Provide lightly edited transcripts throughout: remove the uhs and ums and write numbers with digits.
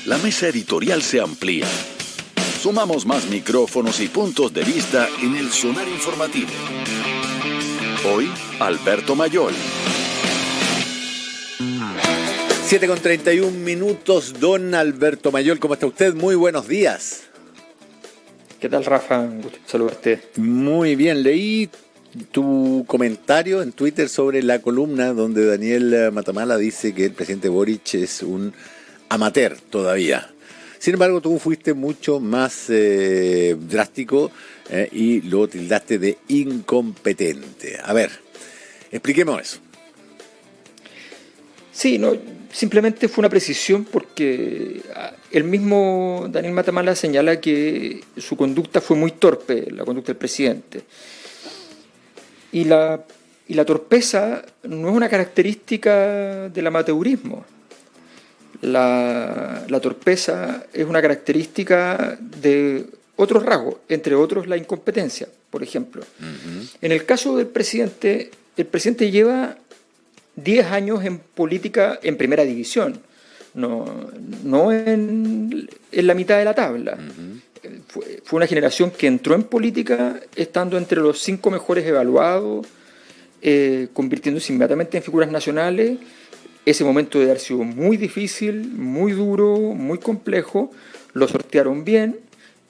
la mesa editorial se amplía. Sumamos más micrófonos y puntos de vista en el sonar informativo. Hoy, Alberto Mayol. 7:31, don Alberto Mayol. ¿Cómo está usted? Muy buenos días. ¿Qué tal, Rafa? Un gusto saludarte. Muy bien, leí tu comentario en Twitter sobre la columna donde Daniel Matamala dice que el presidente Boric es un amateur todavía. Sin embargo, tú fuiste mucho más drástico y lo tildaste de incompetente. A ver, expliquemos eso. Sí, no, simplemente fue una precisión porque el mismo Daniel Matamala señala que su conducta fue muy torpe, la conducta del presidente. Y la torpeza no es una característica del amateurismo. La torpeza es una característica de otros rasgos, entre otros la incompetencia, por ejemplo. Uh-huh. En el caso del presidente, el presidente lleva 10 años en política en primera división, no en la mitad de la tabla. Uh-huh. Fue una generación que entró en política estando entre los 5 mejores evaluados, convirtiéndose inmediatamente en figuras nacionales. Ese momento debe haber sido muy difícil, muy duro, muy complejo, lo sortearon bien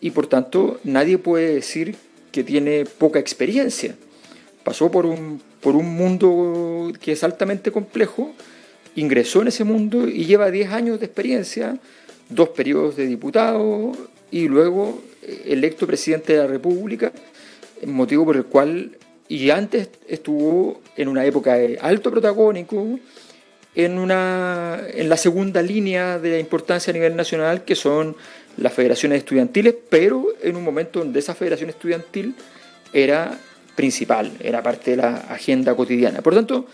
y por tanto nadie puede decir que tiene poca experiencia. Pasó por un mundo que es altamente complejo, ingresó en ese mundo y lleva 10 años de experiencia, 2 periodos de diputado y luego electo presidente de la República, motivo por el cual, y antes estuvo en una época de alto protagónico, en la segunda línea de importancia a nivel nacional, que son las federaciones estudiantiles, pero en un momento donde esa federación estudiantil era principal, era parte de la agenda cotidiana. Por tanto,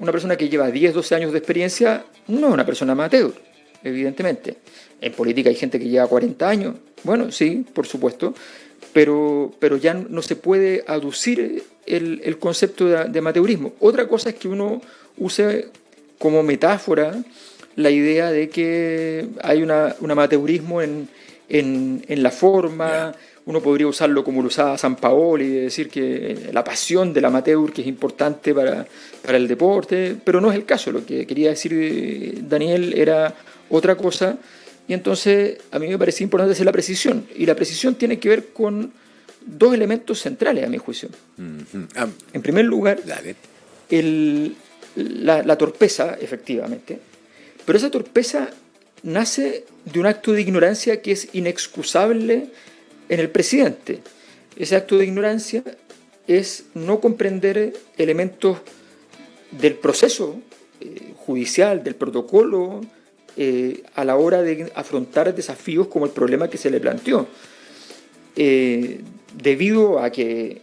una persona que lleva 10, 12 años de experiencia no es una persona amateur, evidentemente. En política hay gente que lleva 40 años, bueno, sí, por supuesto, pero ya no se puede aducir el concepto de amateurismo. Otra cosa es que uno use como metáfora la idea de que hay un amateurismo en la forma. Yeah. Uno podría usarlo como lo usaba San Paoli, de decir que la pasión del amateur que es importante para el deporte, pero no es el caso. Lo que quería decir Daniel era otra cosa, y entonces a mí me parecía importante hacer la precisión, y la precisión tiene que ver con 2 elementos centrales a mi juicio. Uh-huh. En primer lugar, la torpeza, efectivamente, pero esa torpeza nace de un acto de ignorancia que es inexcusable en el presidente. Ese acto de ignorancia es no comprender elementos del proceso judicial, del protocolo, a la hora de afrontar desafíos como el problema que se le planteó. Debido a que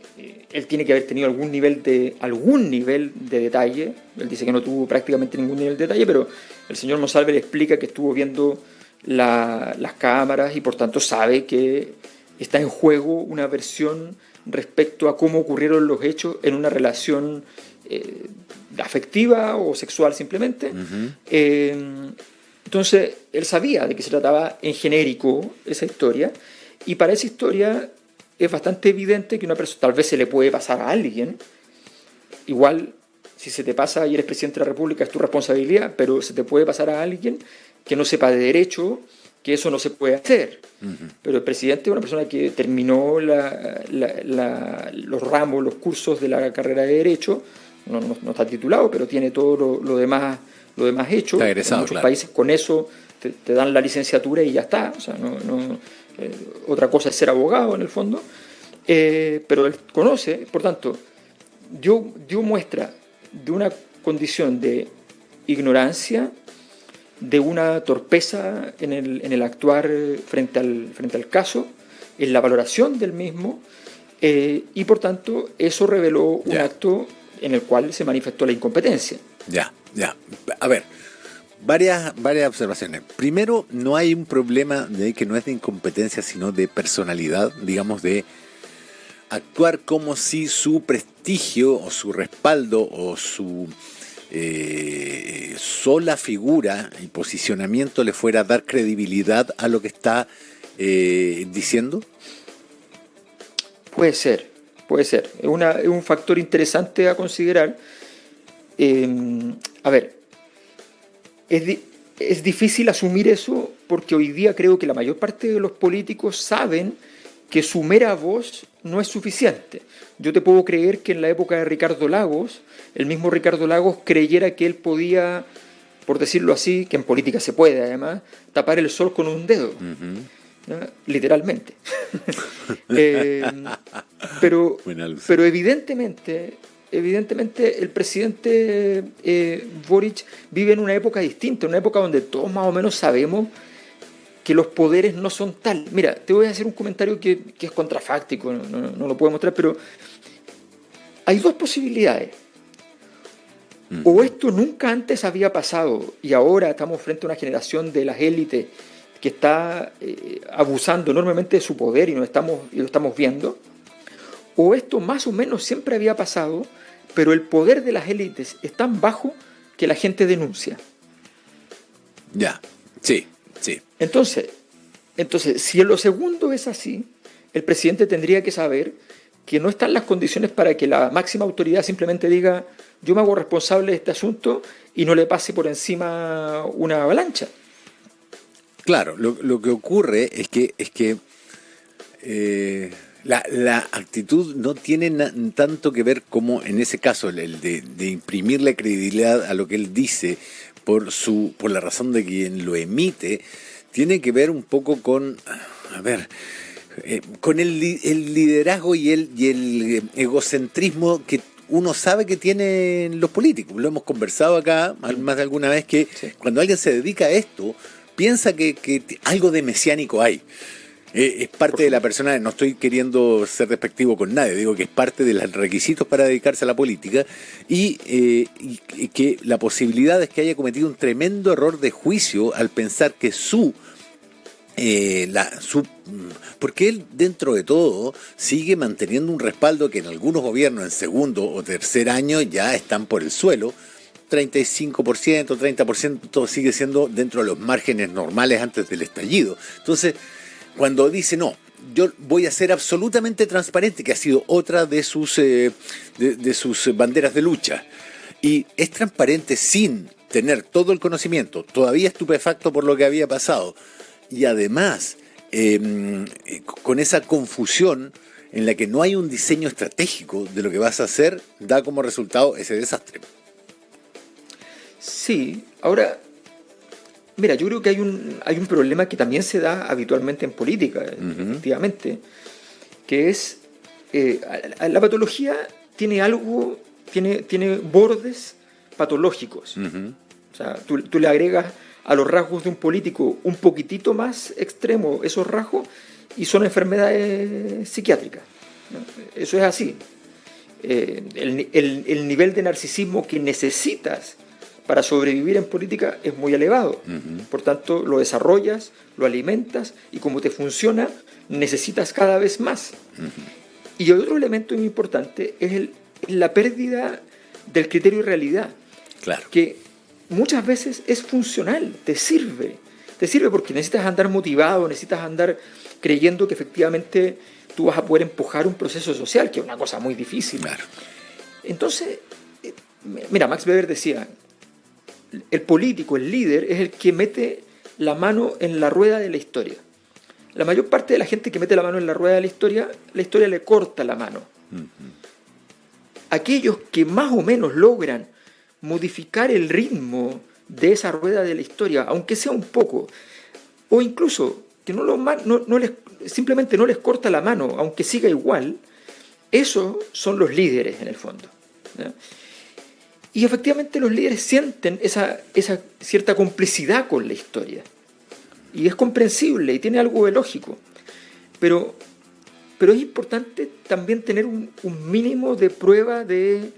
él tiene que haber tenido algún nivel de detalle. Él dice que no tuvo prácticamente ningún nivel de detalle, pero el señor Monsalve le explica que estuvo viendo las cámaras y por tanto sabe que está en juego una versión respecto a cómo ocurrieron los hechos en una relación afectiva o sexual simplemente. Uh-huh. Entonces él sabía de qué se trataba en genérico esa historia, y para esa historia es bastante evidente que una persona, tal vez se le puede pasar a alguien, igual si se te pasa y eres presidente de la República es tu responsabilidad, pero se te puede pasar a alguien que no sepa de derecho, que eso no se puede hacer. Uh-huh. Pero el presidente es una persona que terminó los ramos, los cursos de la carrera de derecho, no está titulado, pero tiene todo lo demás hecho. Está egresado, en muchos países con eso te dan la licenciatura y ya está. O sea, otra cosa es ser abogado en el fondo, pero él conoce, por tanto, dio muestra de una condición de ignorancia, de una torpeza en el actuar frente al caso, en la valoración del mismo, y por tanto eso reveló un acto en el cual se manifestó la incompetencia. Ya. A ver, varias observaciones. Primero, no hay un problema de que no es de incompetencia, sino de personalidad, digamos, de actuar como si su prestigio o su respaldo o su sola figura y posicionamiento le fuera a dar credibilidad a lo que está diciendo? Puede ser. Es un factor interesante a considerar. A ver, es difícil asumir eso porque hoy día creo que la mayor parte de los políticos saben que su mera voz no es suficiente. Yo te puedo creer que en la época de Ricardo Lagos, el mismo Ricardo Lagos creyera que él podía, por decirlo así, que en política se puede además, tapar el sol con un dedo. ¿No? Literalmente. Pero evidentemente el presidente Boric vive en una época distinta, una época donde todos más o menos sabemos que los poderes no son tal. Mira, te voy a hacer un comentario que es contrafáctico, no lo puedo mostrar, pero hay dos posibilidades. O esto nunca antes había pasado y ahora estamos frente a una generación de las élites que está abusando enormemente de su poder y lo estamos viendo, o esto más o menos siempre había pasado, pero el poder de las élites es tan bajo que la gente denuncia. Ya, sí. Entonces, si en lo segundo es así, el presidente tendría que saber que no están las condiciones para que la máxima autoridad simplemente diga yo me hago responsable de este asunto y no le pase por encima una avalancha. Claro, lo que ocurre es que la actitud no tiene tanto que ver como en ese caso el de imprimirle credibilidad a lo que él dice por la razón de quien lo emite, tiene que ver un poco con, con el liderazgo y el egocentrismo que uno sabe que tienen los políticos. Lo hemos conversado acá más de alguna vez que cuando alguien se dedica a esto, piensa que algo de mesiánico hay. Es parte de la persona, no estoy queriendo ser despectivo con nadie, digo que es parte de los requisitos para dedicarse a la política y que la posibilidad es que haya cometido un tremendo error de juicio al pensar que porque él dentro de todo sigue manteniendo un respaldo que en algunos gobiernos en segundo o tercer año ya están por el suelo. 35%, 30% sigue siendo dentro de los márgenes normales antes del estallido. Entonces, cuando dice, no, yo voy a ser absolutamente transparente, que ha sido otra de sus banderas de lucha, y es transparente sin tener todo el conocimiento, todavía estupefacto por lo que había pasado, y además con esa confusión en la que no hay un diseño estratégico de lo que vas a hacer, da como resultado ese desastre. Sí, ahora, mira, yo creo que hay un problema que también se da habitualmente en política, efectivamente, que es, la patología tiene bordes patológicos. O sea, tú le agregas a los rasgos de un político un poquitito más extremo esos rasgos y son enfermedades psiquiátricas, ¿no? Eso es así. El nivel de narcisismo que necesitas para sobrevivir en política es muy elevado. Por tanto, lo desarrollas, lo alimentas y como te funciona, necesitas cada vez más. Y otro elemento muy importante es la pérdida del criterio de realidad. Claro. Que muchas veces es funcional, te sirve porque necesitas andar motivado, necesitas andar creyendo que efectivamente tú vas a poder empujar un proceso social, que es una cosa muy difícil. Claro. Entonces, mira, Max Weber decía, el político, el líder, es el que mete la mano en la rueda de la historia. La mayor parte de la gente que mete la mano en la rueda de la historia le corta la mano. Aquellos que más o menos logran modificar el ritmo de esa rueda de la historia, aunque sea un poco, o incluso que simplemente no les corta la mano, aunque siga igual, esos son los líderes en el fondo, ¿ya? Y efectivamente los líderes sienten esa cierta complicidad con la historia. Y es comprensible y tiene algo de lógico. Pero es importante también tener un mínimo de prueba de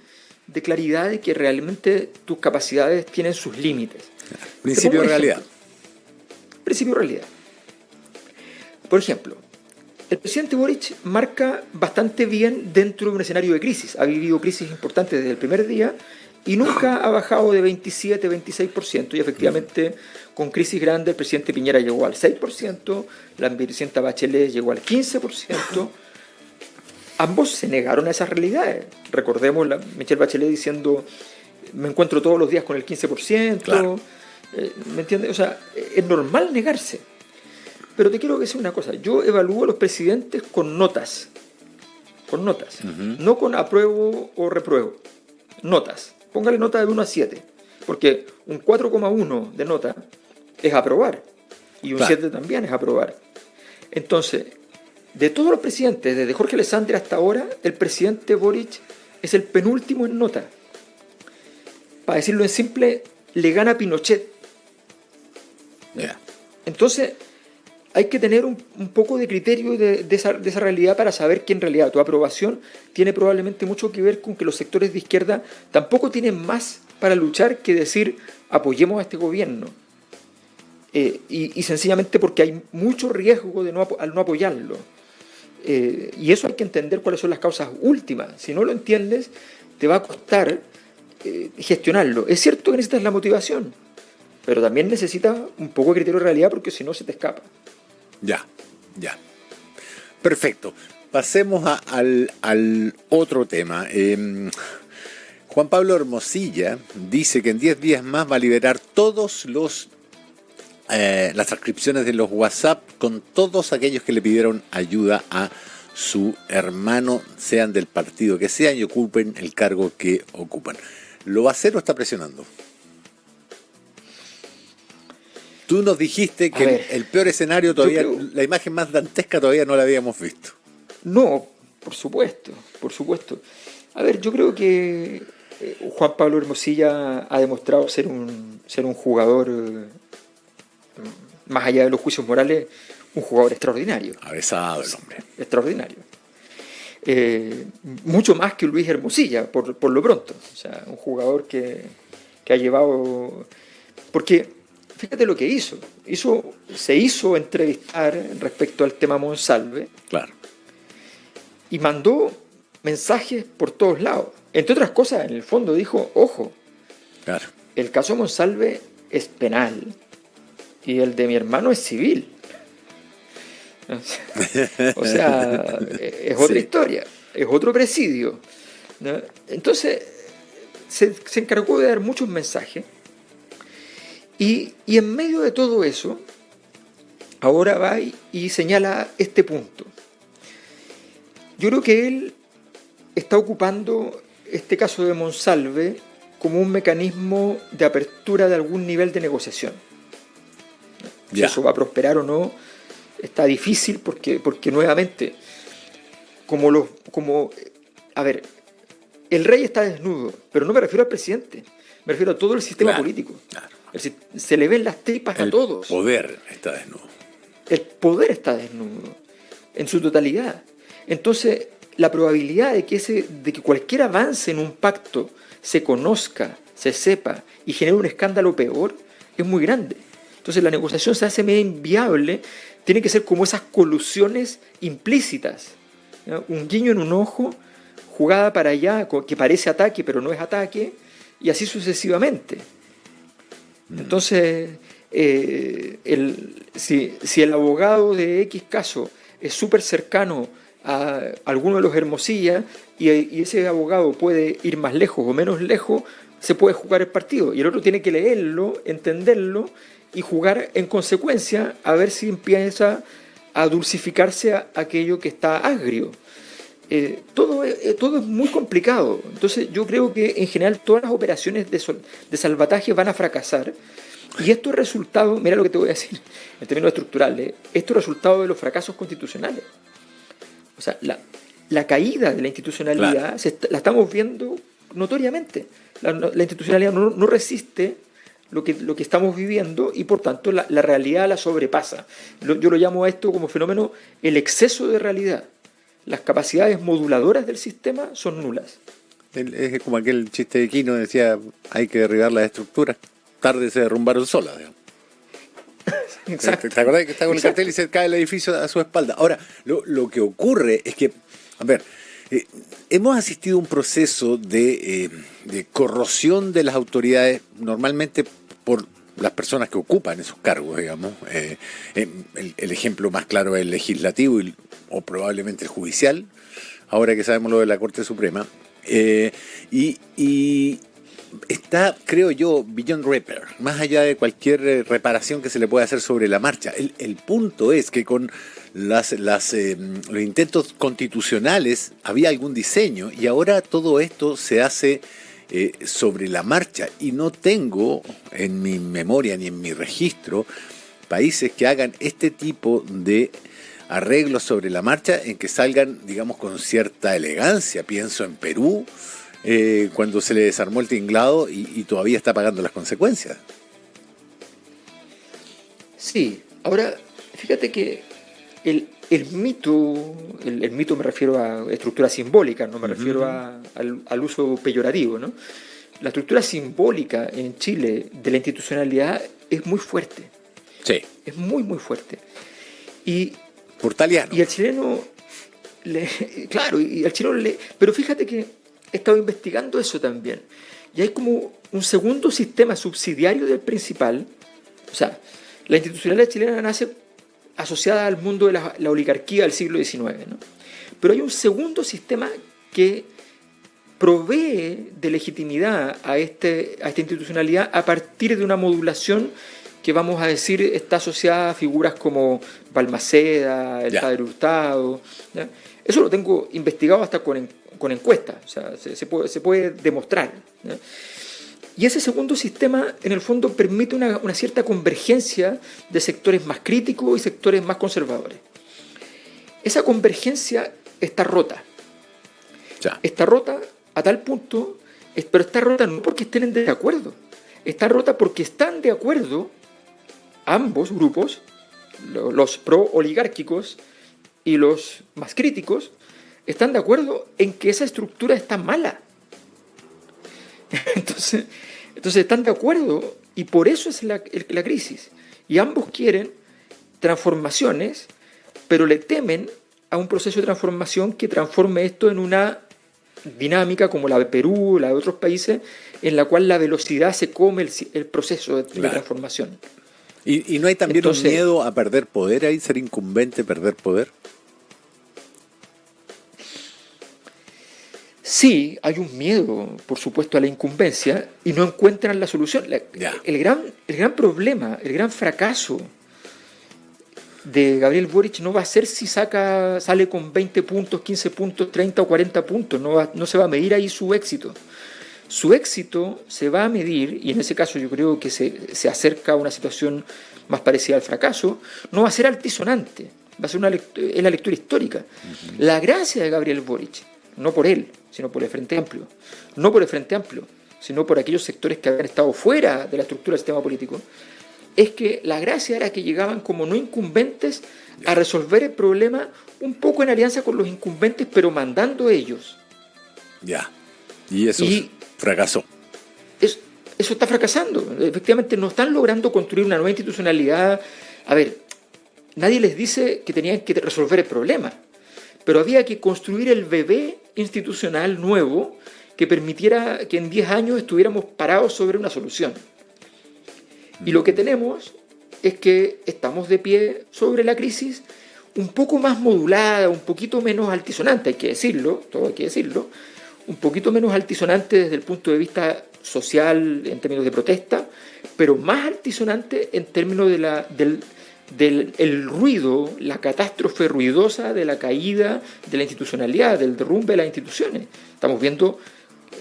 claridad de que realmente tus capacidades tienen sus límites. Principio de realidad. Principio de realidad. Por ejemplo, el presidente Boric marca bastante bien dentro de un escenario de crisis. Ha vivido crisis importantes desde el primer día y nunca ha bajado de 27, 26%, y efectivamente con crisis grande el presidente Piñera llegó al 6%, la vicepresidenta Bachelet llegó al 15%. Ambos se negaron a esas realidades. Recordemos a Michelle Bachelet diciendo, me encuentro todos los días con el 15%, Claro. ¿Me entiendes? O sea, es normal negarse. Pero te quiero decir una cosa, yo evalúo a los presidentes con notas, no con apruebo o repruebo, notas. Póngale nota de 1 a 7, porque un 4,1 de nota es aprobar, y un Claro. 7 también es aprobar. Entonces, de todos los presidentes, desde Jorge Alessandri hasta ahora, el presidente Boric es el penúltimo en nota. Para decirlo en simple, le gana a Pinochet. Ya. Entonces, hay que tener un poco de criterio de esa realidad para saber que en realidad tu aprobación tiene probablemente mucho que ver con que los sectores de izquierda tampoco tienen más para luchar que decir apoyemos a este gobierno. Y sencillamente porque hay mucho riesgo al no apoyarlo. Y eso hay que entender cuáles son las causas últimas. Si no lo entiendes, te va a costar gestionarlo. Es cierto que necesitas la motivación, pero también necesitas un poco de criterio de realidad porque si no se te escapa. Ya. Perfecto. Pasemos al otro tema. Juan Pablo Hermosilla dice que en 10 días más va a liberar todos las transcripciones de los WhatsApp con todos aquellos que le pidieron ayuda a su hermano, sean del partido que sean y ocupen el cargo que ocupan. ¿Lo va a hacer o está presionando? Tú nos dijiste que el peor escenario todavía, la imagen más dantesca todavía no la habíamos visto. No, por supuesto. A ver, yo creo que Juan Pablo Hermosilla ha demostrado ser un jugador, más allá de los juicios morales, un jugador extraordinario. Avesado el hombre. Extraordinario. Mucho más que Luis Hermosilla, por lo pronto. O sea, un jugador que ha llevado... Porque... Fíjate lo que hizo. Se hizo entrevistar respecto al tema Monsalve. Claro. Y mandó mensajes por todos lados. Entre otras cosas, en el fondo dijo, ojo, Claro. el caso Monsalve es penal y el de mi hermano es civil. O sea, es otra historia, es otro presidio, ¿no? Entonces, se encargó de dar muchos mensajes. Y en medio de todo eso, ahora va y señala este punto. Yo creo que él está ocupando este caso de Monsalve como un mecanismo de apertura de algún nivel de negociación. Si eso va a prosperar o no, está difícil porque nuevamente, a ver, el rey está desnudo, pero no me refiero al presidente, me refiero a todo el sistema político. Claro. Se le ven las tripas a todos. El poder está desnudo. El poder está desnudo, en su totalidad. Entonces, la probabilidad de que cualquier avance en un pacto se conozca, se sepa y genere un escándalo peor es muy grande. Entonces, la negociación se hace medio inviable. Tiene que ser como esas colusiones implícitas, ¿no? Un guiño en un ojo, jugada para allá, que parece ataque, pero no es ataque, y así sucesivamente. Entonces, si el abogado de X caso es súper cercano a alguno de los Hermosilla y ese abogado puede ir más lejos o menos lejos, se puede jugar el partido. Y el otro tiene que leerlo, entenderlo y jugar en consecuencia a ver si empieza a dulcificarse aquello que está agrio. Todo es muy complicado. Entonces yo creo que en general todas las operaciones de salvataje van a fracasar, y esto es resultado, mira lo que te voy a decir en términos estructurales, esto es resultado de los fracasos constitucionales. O sea, la caída de la institucionalidad, claro, la estamos viendo notoriamente. La institucionalidad no resiste lo que estamos viviendo y por tanto la realidad la sobrepasa. Yo lo llamo a esto como fenómeno el exceso de realidad. Las capacidades moduladoras del sistema son nulas. Es como aquel chiste de Quino, decía, hay que derribar las estructuras, tarde se derrumbaron solas. Digamos. Exacto. ¿Te acordás que está con el cartel y se cae el edificio a su espalda? Ahora, lo que ocurre es que, a ver, Hemos asistido a un proceso de corrosión de las autoridades, normalmente por las personas que ocupan esos cargos, digamos. El ejemplo más claro es el legislativo o probablemente el judicial, ahora que sabemos lo de la Corte Suprema. Y está, creo yo, beyond repair, más allá de cualquier reparación que se le pueda hacer sobre la marcha. El punto es que con los intentos constitucionales había algún diseño y ahora todo esto se hace sobre la marcha, y no tengo en mi memoria ni en mi registro países que hagan este tipo de arreglos sobre la marcha en que salgan, digamos, con cierta elegancia. Pienso en Perú, cuando se le desarmó el tinglado y todavía está pagando las consecuencias. Sí, ahora fíjate que el mito me refiero a estructura simbólica, no me refiero al uso peyorativo, ¿no? La estructura simbólica en Chile de la institucionalidad es muy fuerte. Sí. Es muy, muy fuerte. Y Portaliano. Y el chileno, claro, y al chileno pero fíjate que he estado investigando eso también. Y hay como un segundo sistema subsidiario del principal. O sea, la institucionalidad chilena nace asociada al mundo de la oligarquía del siglo XIX, ¿no? Pero hay un segundo sistema que provee de legitimidad a esta institucionalidad a partir de una modulación que, vamos a decir, está asociada a figuras como Balmaceda, el Padre Hurtado, ¿ya? Eso lo tengo investigado hasta con encuestas, o sea, se puede demostrar, ¿ya? Y ese segundo sistema, en el fondo, permite una cierta convergencia de sectores más críticos y sectores más conservadores. Esa convergencia está rota. Ya. Está rota a tal punto, pero está rota no porque estén en desacuerdo, está rota porque están de acuerdo ambos grupos, los pro-oligárquicos y los más críticos, están de acuerdo en que esa estructura está mala. Entonces están de acuerdo, y por eso es la crisis. Y ambos quieren transformaciones, pero le temen a un proceso de transformación que transforme esto en una dinámica como la de Perú, la de otros países, en la cual la velocidad se come el proceso de transformación. ¿Y no hay también un miedo a perder poder ahí, ser incumbente, perder poder? Sí, hay un miedo, por supuesto, a la incumbencia, y no encuentran la solución. El gran problema, el gran fracaso de Gabriel Boric no va a ser si sale con 20 puntos, 15 puntos, 30 o 40 puntos. No se va a medir ahí su éxito. Su éxito se va a medir, y en ese caso yo creo que se acerca a una situación más parecida al fracaso, no va a ser altisonante, va a ser la lectura histórica. Uh-huh. La gracia de Gabriel Boric, no por él, sino por el Frente Amplio, no por el Frente Amplio, sino por aquellos sectores que habían estado fuera de la estructura del sistema político, es que la gracia era que llegaban como no incumbentes a resolver el problema un poco en alianza con los incumbentes, pero mandando ellos. Ya, y eso fracasó. Eso está fracasando. Efectivamente, no están logrando construir una nueva institucionalidad. A ver, nadie les dice que tenían que resolver el problema, pero había que construir el bebé institucional nuevo que permitiera que en 10 años estuviéramos parados sobre una solución. Y lo que tenemos es que estamos de pie sobre la crisis, un poco más modulada, un poquito menos altisonante, hay que decirlo, todo hay que decirlo, un poquito menos altisonante desde el punto de vista social en términos de protesta, pero más altisonante en términos del ruido, la catástrofe ruidosa de la caída de la institucionalidad, del derrumbe de las instituciones. Estamos viendo,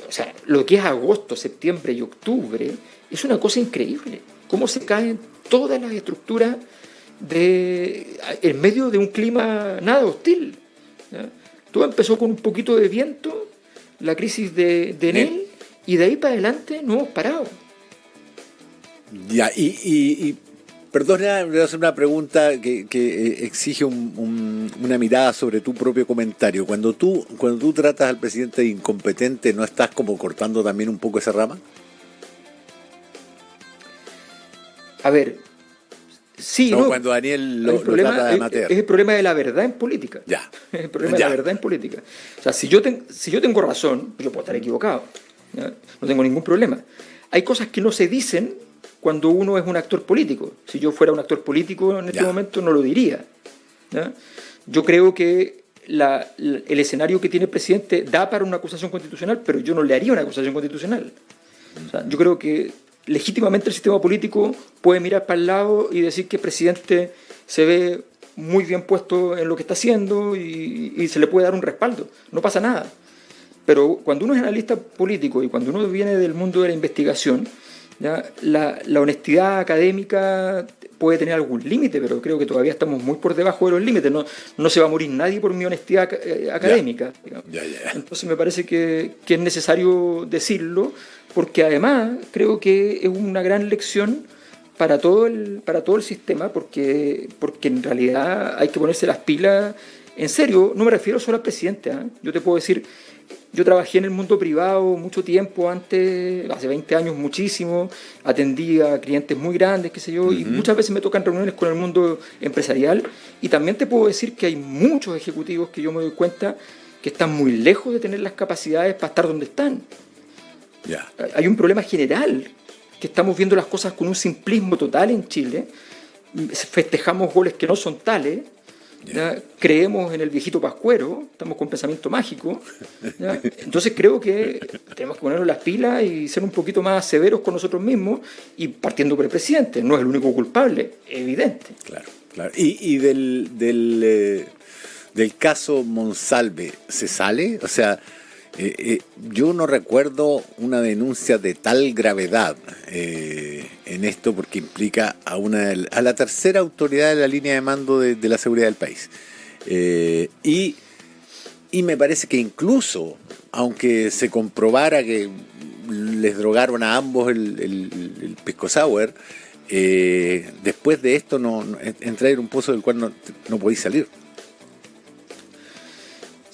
o sea, lo que es agosto, septiembre y octubre, es una cosa increíble. Cómo se caen todas las estructuras en medio de un clima nada hostil, ¿ya? Todo empezó con un poquito de viento, la crisis de Enel, y de ahí para adelante no hemos parado. Ya, y perdona, voy a hacer una pregunta que exige una mirada sobre tu propio comentario. Cuando tú tratas al presidente de incompetente, ¿no estás como cortando también un poco esa rama? A ver, Sí, no, no, cuando Daniel el lo problema trata de amateur. es el problema de la verdad en política. Ya. Es el problema Ya. de la verdad en política. O sea, si yo tengo razón, yo puedo estar equivocado. ¿Ya? No tengo ningún problema. Hay cosas que no se dicen cuando uno es un actor político. Si yo fuera un actor político en este Ya. momento no lo diría. ¿Ya? Yo creo que el escenario que tiene el presidente da para una acusación constitucional, pero yo no le haría una acusación constitucional. O sea, yo creo que legítimamente el sistema político puede mirar para el lado y decir que el presidente se ve muy bien puesto en lo que está haciendo y se le puede dar un respaldo. No pasa nada. Pero cuando uno es analista político y cuando uno viene del mundo de la investigación, ¿ya? La honestidad académica puede tener algún límite, pero creo que todavía estamos muy por debajo de los límites. No se va a morir nadie por mi honestidad académica. Ya. Entonces me parece que es necesario decirlo, porque además creo que es una gran lección para todo el sistema, porque en realidad hay que ponerse las pilas en serio. No me refiero solo al presidente, ¿eh? Yo te puedo decir, yo trabajé en el mundo privado mucho tiempo antes, hace 20 años muchísimo, atendí a clientes muy grandes, qué sé yo, y muchas veces me tocan reuniones con el mundo empresarial, y también te puedo decir que hay muchos ejecutivos que yo me doy cuenta que están muy lejos de tener las capacidades para estar donde están. Ya. Hay un problema general, que estamos viendo las cosas con un simplismo total en Chile, festejamos goles que no son tales, ¿ya? Creemos en el viejito pascuero, estamos con pensamiento mágico, ¿ya? Entonces creo que tenemos que ponernos las pilas y ser un poquito más severos con nosotros mismos, y partiendo por el presidente, no es el único culpable, evidente. Claro. Y del caso Monsalve, ¿se sale? O sea, yo no recuerdo una denuncia de tal gravedad en esto, porque implica a la tercera autoridad de la línea de mando de la seguridad del país. Y me parece que incluso, aunque se comprobara que les drogaron a ambos el pisco sour, después de esto entrar en un pozo del cual no podéis salir.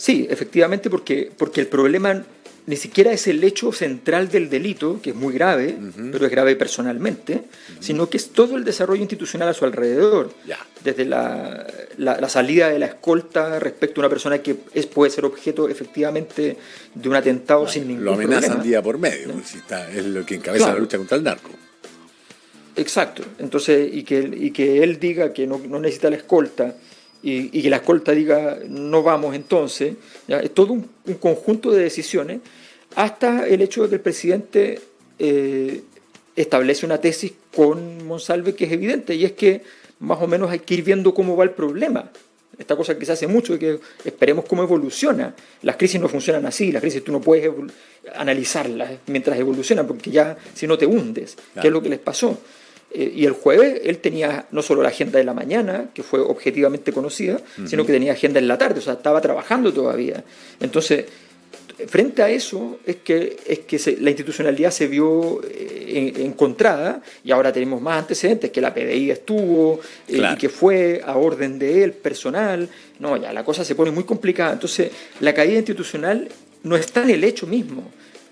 Sí, efectivamente, porque el problema ni siquiera es el hecho central del delito, que es muy grave, pero es grave personalmente, sino que es todo el desarrollo institucional a su alrededor. Ya. Desde la salida de la escolta respecto a una persona que puede ser objeto efectivamente de un atentado sin ningún Lo amenazan problema. día por medio, ¿no? Si es lo que encabeza Claro. la lucha contra el narco. Exacto. Entonces, y que él diga que no necesita la escolta, y que la escolta diga no vamos entonces, ¿ya? Es todo un conjunto de decisiones, hasta el hecho de que el presidente establece una tesis con Monsalve que es evidente, y es que más o menos hay que ir viendo cómo va el problema. Esta cosa que se hace mucho, de que esperemos cómo evoluciona. Las crisis no funcionan así, las crisis tú no puedes analizarlas mientras evolucionan, porque ya si no te hundes. Claro. ¿Qué es lo que les pasó? Y el jueves él tenía no solo la agenda de la mañana, que fue objetivamente conocida, sino que tenía agenda en la tarde, o sea, estaba trabajando todavía. Entonces, frente a eso es que la institucionalidad se vio encontrada, y ahora tenemos más antecedentes, que la PDI estuvo, Claro. y que fue a orden de él, personal. No, ya la cosa se pone muy complicada. Entonces, la caída institucional no está en el hecho mismo,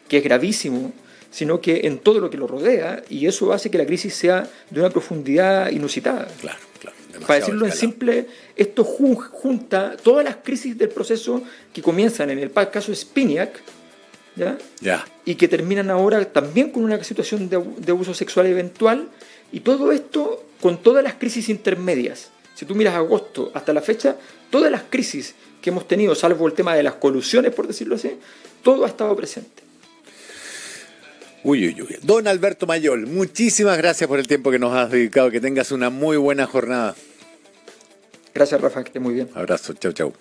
que es gravísimo, sino que en todo lo que lo rodea, y eso hace que la crisis sea de una profundidad inusitada. Claro. Para decirlo en simple, esto junta todas las crisis del proceso que comienzan en el caso Spinac, ¿ya? Ya. Y que terminan ahora también con una situación de abuso sexual eventual, y todo esto con todas las crisis intermedias. Si tú miras agosto hasta la fecha, todas las crisis que hemos tenido, salvo el tema de las colusiones, por decirlo así, todo ha estado presente. Uy. Don Alberto Mayol, muchísimas gracias por el tiempo que nos has dedicado. Que tengas una muy buena jornada. Gracias, Rafa, que estés muy bien. Abrazo, chau.